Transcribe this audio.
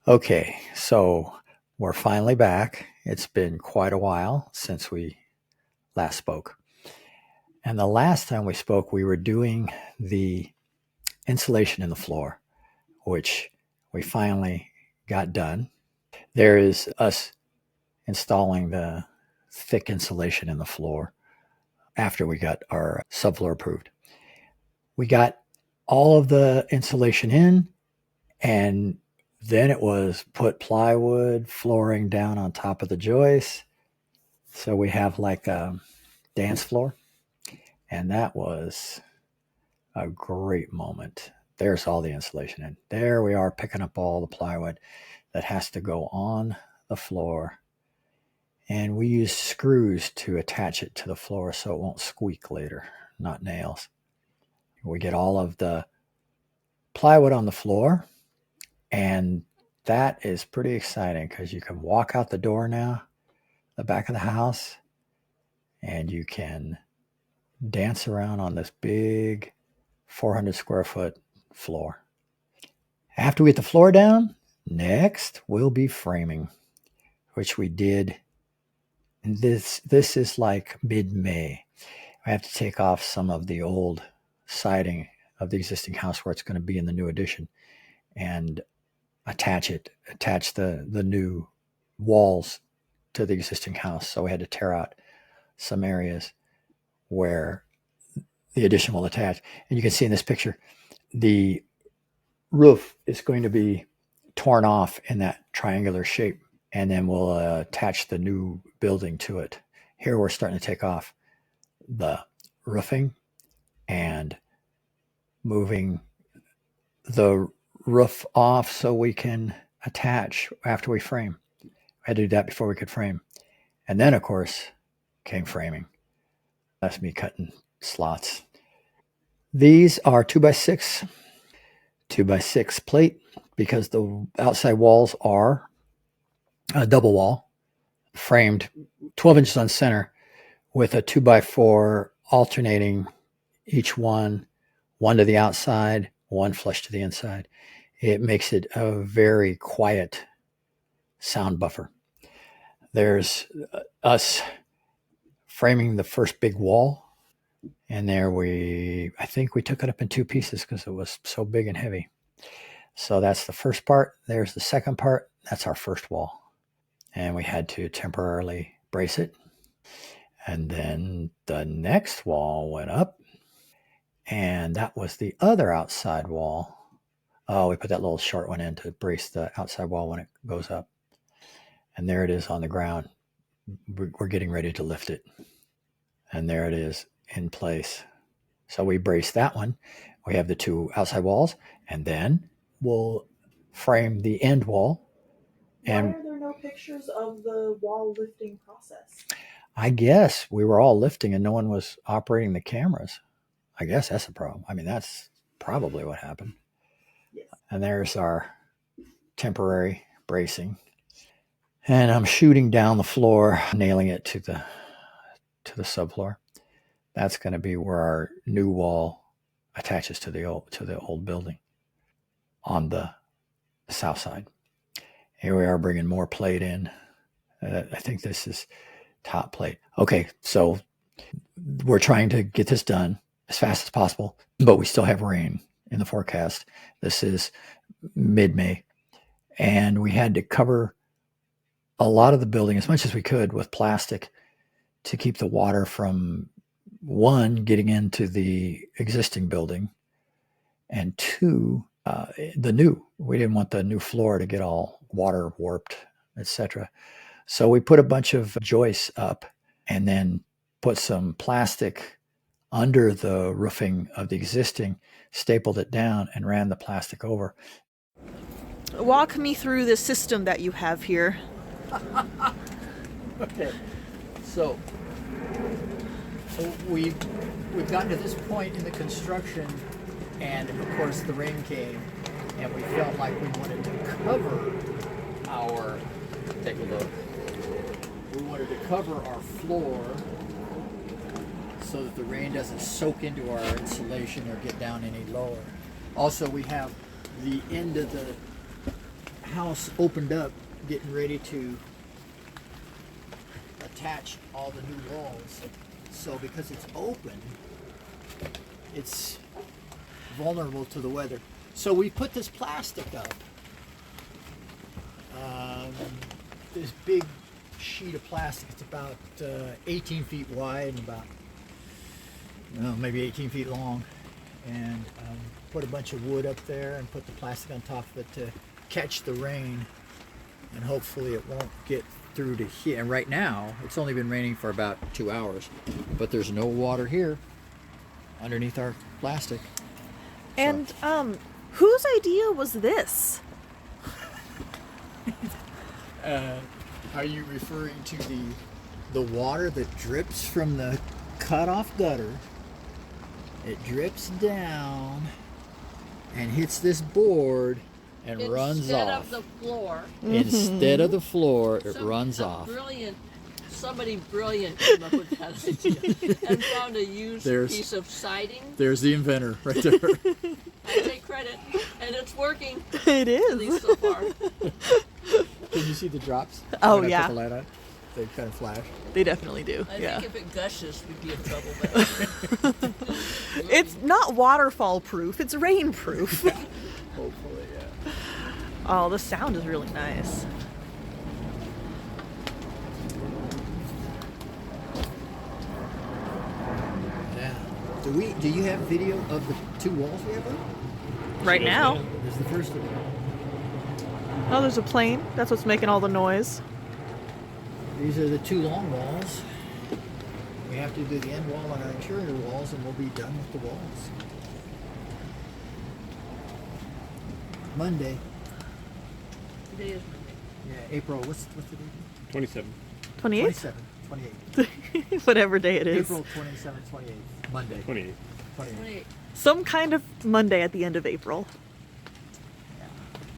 Okay, so we're finally back. It's been quite a while since we last spoke. And the last time we spoke, we were doing the insulation in the floor, which we finally got done. There is us installing the thick insulation in the floor after we got our subfloor approved. We got all of the insulation in, and then it was put plywood flooring down on top of the joists. So we have like a dance floor, and that was a great moment. There's all the insulation in. There we are picking up all the plywood that has to go on the floor. And we use screws to attach it to the floor so it won't squeak later, not nails. We get all of the plywood on the floor, and that is pretty exciting because you can walk out the door now, the back of the house, and you can dance around on this big 400 square foot floor. After we get the floor down, next will be framing, which we did. This is like mid-May. I have to take off some of the old siding of the existing house where it's going to be in the new addition and attach the new walls to the existing house. So we had to tear out some areas where the addition will attach. And you can see in this picture, the roof is going to be torn off in that triangular shape, and then we'll attach the new building to it. Here we're starting to take off the roofing and moving the roof off so we can attach after we frame. We had to do that before we could frame. And then, of course, came framing. That's me cutting slots. These are 2x6 plate because the outside walls are a double wall framed 12 inches on center with a 2x4 alternating each one to the outside, one flush to the inside. It makes it a very quiet sound buffer. There's us framing the first big wall, and there I think we took it up in two pieces because it was so big and heavy. So that's the first part. There's the second part. That's our first wall. And we had to temporarily brace it. And then the next wall went up, and that was the other outside wall. Oh, we put that little short one in to brace the outside wall when it goes up. And there it is on the ground. We're getting ready to lift it. And there it is in place. So we brace that one. We have the two outside walls, and then we'll frame the end wall. And why are there no pictures of the wall lifting process? I guess we were all lifting and no one was operating the cameras. I guess that's a problem. I mean, that's probably what happened. Yes. And there's our temporary bracing. And I'm shooting down the floor, nailing it to the subfloor. That's going to be where our new wall attaches to the old building on the south side. Here we are bringing more plate in. I think this is top plate. Okay, so we're trying to get this done as fast as possible, but we still have rain in the forecast. This is mid-May, and we had to cover a lot of the building as much as we could with plastic to keep the water from, one, getting into the existing building, and two, we didn't want the new floor to get all water warped, etc. So we put a bunch of joists up and then put some plastic under the roofing of the existing, stapled it down, and ran the plastic over. Walk me through the system that you have here. Okay, so we've gotten to this point in the construction, and of course the rain came, and we felt like we wanted to cover our, take a look, we wanted to cover our floor so that the rain doesn't soak into our insulation or get down any lower. Also, we have the end of the house opened up, getting ready to attach all the new walls. So because it's open, it's vulnerable to the weather. So we put this plastic up, this big sheet of plastic. It's about 18 feet wide and about maybe 18 feet long, and put a bunch of wood up there and put the plastic on top of it to catch the rain, and hopefully it won't get through to here. And right now it's only been raining for about 2 hours, but there's no water here underneath our plastic. And whose idea was this? Are you referring to the water that drips from the cut-off gutter? It drips down and hits this board and runs off. Instead of the floor. Instead of the floor, it runs off. Somebody brilliant came up with that idea and found a used piece of siding. There's the inventor right there. I take credit, and it's working. It is. At least so far. Can you see the drops? Oh, when I yeah. put the light on? They kind of flash. They definitely do. I yeah. think if it gushes, we'd be in trouble. But It's not waterfall proof, it's rain proof. Hopefully, yeah. Oh, the sound is really nice. Yeah. Do you have video of the two walls we have up? Right now. This is the first one. Oh, there's a plane. That's what's making all the noise. These are the two long walls. We have to do the end wall on our interior walls, and we'll be done with the walls. Monday. today is Monday. Yeah, April. What's the date? 27. 28th? 27, 28. Whatever day it is. April 27, 28. Monday. 28. 28. 28. Some kind of Monday at the end of April.